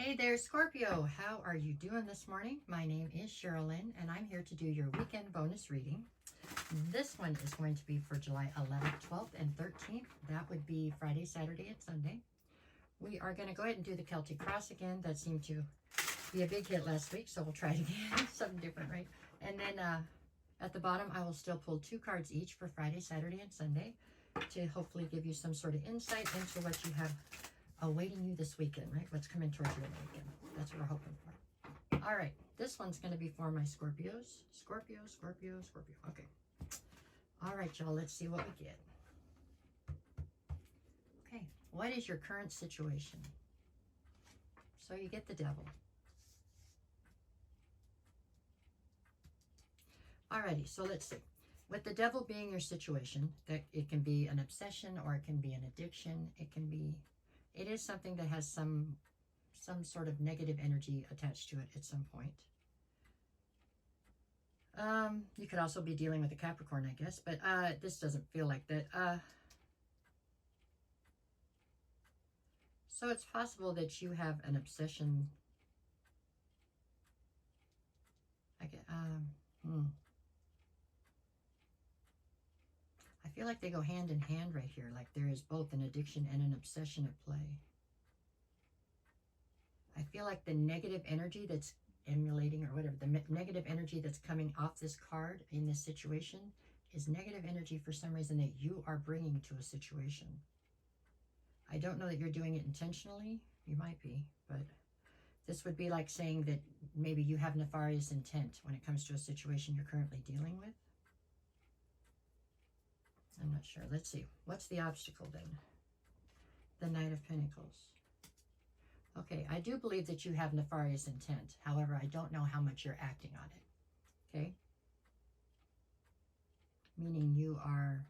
Hey there, Scorpio. How are you doing this morning? My name is Sherilyn, and I'm here to do your weekend bonus reading. This one is going to be for July 11th, 12th, and 13th. That would be Friday, Saturday, and Sunday. We are going to go ahead and do the Celtic Cross again. That seemed to be a big hit last week, so we'll try it again. Something different, right? And then at the bottom, I will still pull 2 cards each for Friday, Saturday, and Sunday to hopefully give you some sort of insight into what you have awaiting you this weekend, right? What's coming towards you in the weekend. That's what we're hoping for. All right. This one's going to be for my Scorpios. Scorpio, Scorpio, Scorpio. Okay. All right, y'all. Let's see what we get. Okay. What is your current situation? So you get the Devil. Alrighty. So let's see. With the Devil being your situation, that it can be an obsession or it can be an addiction. It is something that has some sort of negative energy attached to it at some point. You could also be dealing with a Capricorn, I guess, but this doesn't feel like that. So it's possible that you have an obsession. I feel like they go hand in hand right here. Like there is both an addiction and an obsession at play. I feel like the negative energy that's emulating or whatever, the negative energy that's coming off this card in this situation is negative energy for some reason that you are bringing to a situation. I don't know that you're doing it intentionally. You might be, but this would be like saying that maybe you have nefarious intent when it comes to a situation you're currently dealing with. I'm not sure. Let's see. What's the obstacle then? The Knight of Pentacles. Okay, I do believe that you have nefarious intent. However, I don't know how much you're acting on it. Okay? Meaning you are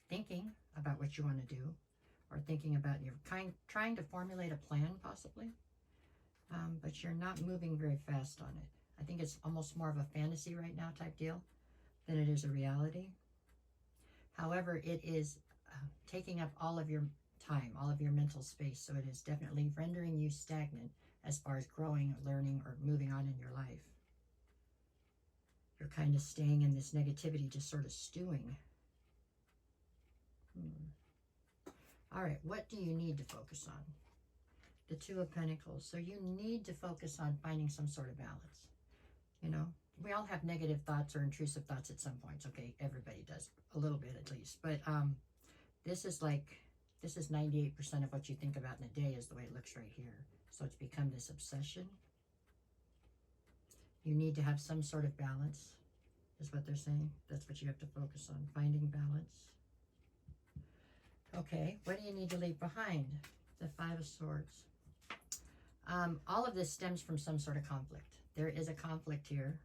thinking about what you want to do, or thinking about, you're trying to formulate a plan possibly, but you're not moving very fast on it. I think it's almost more of a fantasy right now type deal than it is a reality. However, it is taking up all of your time, all of your mental space. So it is definitely rendering you stagnant as far as growing, learning, or moving on in your life. You're kind of staying in this negativity, just sort of stewing. All right, what do you need to focus on? The Two of Pentacles. So you need to focus on finding some sort of balance. You know, we all have negative thoughts or intrusive thoughts at some points. Okay, everybody does, a little bit at least. But this is 98% of what you think about in a day is the way it looks right here. So it's become this obsession. You need to have some sort of balance, is what they're saying. That's what you have to focus on, finding balance. Okay, what do you need to leave behind? The Five of Swords. All of this stems from some sort of conflict. There is a conflict here,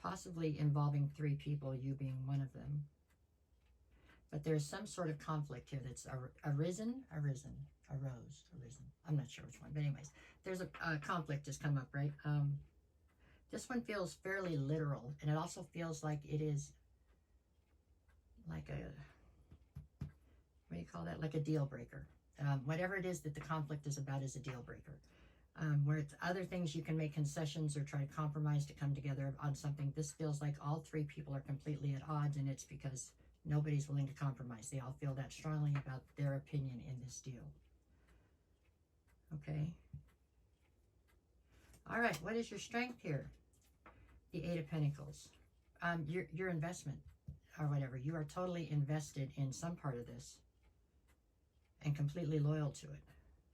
possibly involving 3 people, you being one of them. But there's some sort of conflict here that's arisen. I'm not sure which one, but anyways, there's a conflict has come up, right? This one feels fairly literal, and it also feels like it is like a, what do you call that? Like a deal breaker. Whatever it is that the conflict is about is a deal breaker. Where it's other things you can make concessions or try to compromise to come together on something. This feels like all 3 people are completely at odds, and it's because nobody's willing to compromise. They all feel that strongly about their opinion in this deal. Okay. All right. What is your strength here? The Eight of Pentacles. Your investment or whatever. You are totally invested in some part of this and completely loyal to it.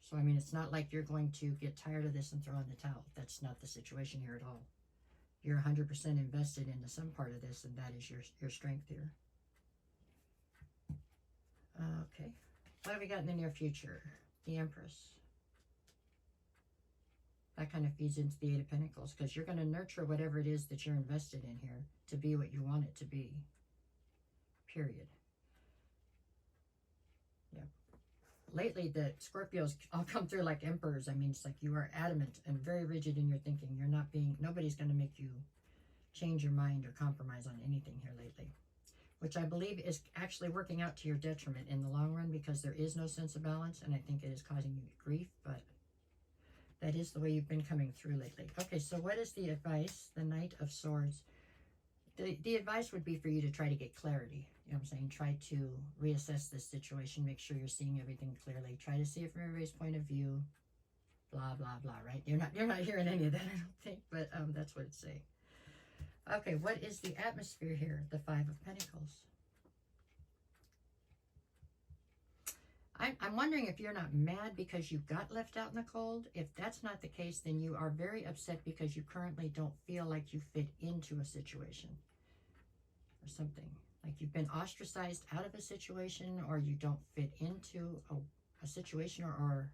So, I mean, it's not like you're going to get tired of this and throw in the towel. That's not the situation here at all. You're 100% invested into some part of this, and that is your strength here. Okay. What have we got in the near future? The Empress. That kind of feeds into the Eight of Pentacles, because you're going to nurture whatever it is that you're invested in here to be what you want it to be. Period. Yeah. Lately, the Scorpios all come through like emperors. I mean, it's like you are adamant and very rigid in your thinking. You're not being, nobody's going to make you change your mind or compromise on anything here lately. which I believe is actually working out to your detriment in the long run, because there is no sense of balance, and I think it is causing you grief, but that is the way you've been coming through lately. Okay, so what is the advice? The Knight of Swords. The advice would be for you to try to get clarity. You know what I'm saying? Try to reassess this situation. Make sure you're seeing everything clearly. Try to see it from everybody's point of view. Blah, blah, blah, right? You're not hearing any of that, I don't think, but that's what it's saying. Okay, what is the atmosphere here? The Five of Pentacles. I'm wondering if you're not mad because you got left out in the cold. If that's not the case, then you are very upset because you currently don't feel like you fit into a situation or something. Like you've been ostracized out of a situation, or you don't fit into a situation, or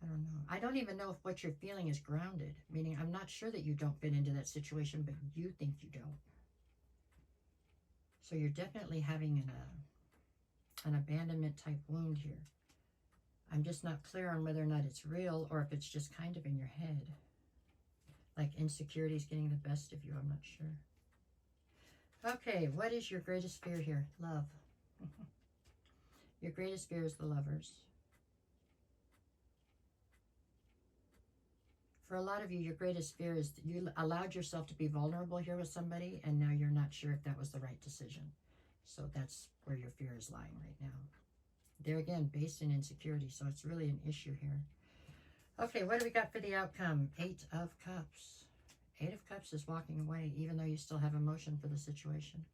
I don't know. I don't even know if what you're feeling is grounded, meaning I'm not sure that you don't fit into that situation, but you think you don't. So you're definitely having an abandonment type wound here. I'm just not clear on whether or not it's real, or if it's just kind of in your head. Like insecurity is getting the best of you. I'm not sure. Okay, what is your greatest fear here? Love. Your greatest fear is the Lovers. For a lot of you, your greatest fear is that you allowed yourself to be vulnerable here with somebody, and now you're not sure if that was the right decision. So that's where your fear is lying right now. There again, based in insecurity, so it's really an issue here. Okay, what do we got for the outcome? Eight of Cups. Eight of Cups is walking away, even though you still have emotion for the situation.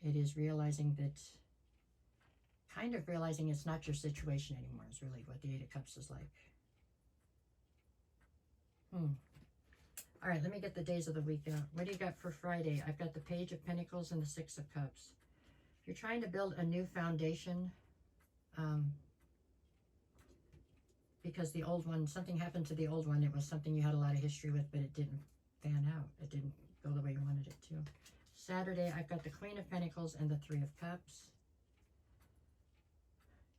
It is realizing that, kind of realizing it's not your situation anymore is really what the Eight of Cups is like. All right, let me get the days of the week out. What do you got for Friday? I've got the Page of Pentacles and the Six of Cups. You're trying to build a new foundation because the old one, something happened to the old one. It was something you had a lot of history with, but it didn't pan out. It didn't go the way you wanted it to. Saturday, I've got the Queen of Pentacles and the Three of Cups.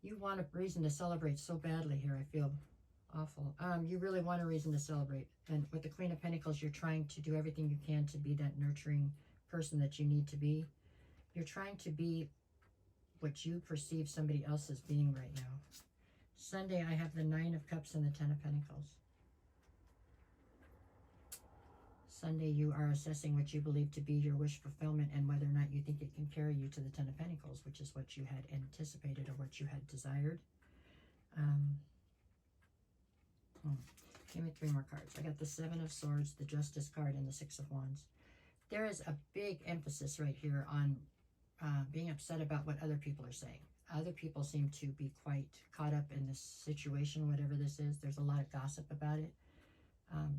You want a reason to celebrate so badly here, I feel. Awful. You really want a reason to celebrate. And with the Queen of Pentacles, you're trying to do everything you can to be that nurturing person that you need to be. You're trying to be what you perceive somebody else as being right now. Sunday, I have the Nine of Cups and the Ten of Pentacles. Sunday, you are assessing what you believe to be your wish fulfillment and whether or not you think it can carry you to the Ten of Pentacles, which is what you had anticipated or what you had desired. Give me three more cards. I got the Seven of Swords, the Justice card, and the Six of Wands. There is a big emphasis right here on being upset about what other people are saying. Other people seem to be quite caught up in this situation, whatever this is. There's a lot of gossip about it.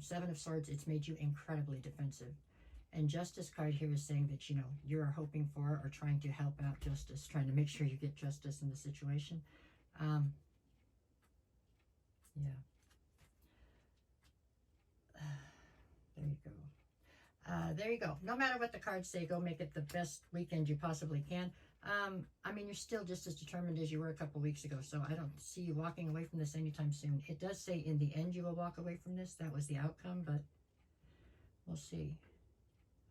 Seven of Swords, it's made you incredibly defensive. And Justice card here is saying that, you know, you're hoping for or trying to help out justice, trying to make sure you get justice in the situation. Yeah. There you go. There you go. No matter what the cards say, go make it the best weekend you possibly can. I mean, you're still just as determined as you were a couple weeks ago, so I don't see you walking away from this anytime soon. It does say in the end you will walk away from this. That was the outcome, but we'll see.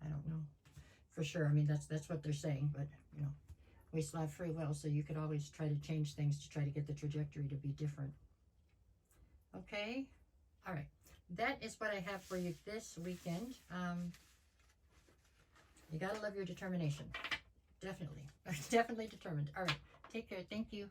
I don't know for sure. I mean, that's what they're saying, but, you know, we still have free will, so you could always try to change things to try to get the trajectory to be different. Okay? All right. That is what I have for you this weekend. You got to love your determination. Definitely. Definitely determined. All right. Take care. Thank you.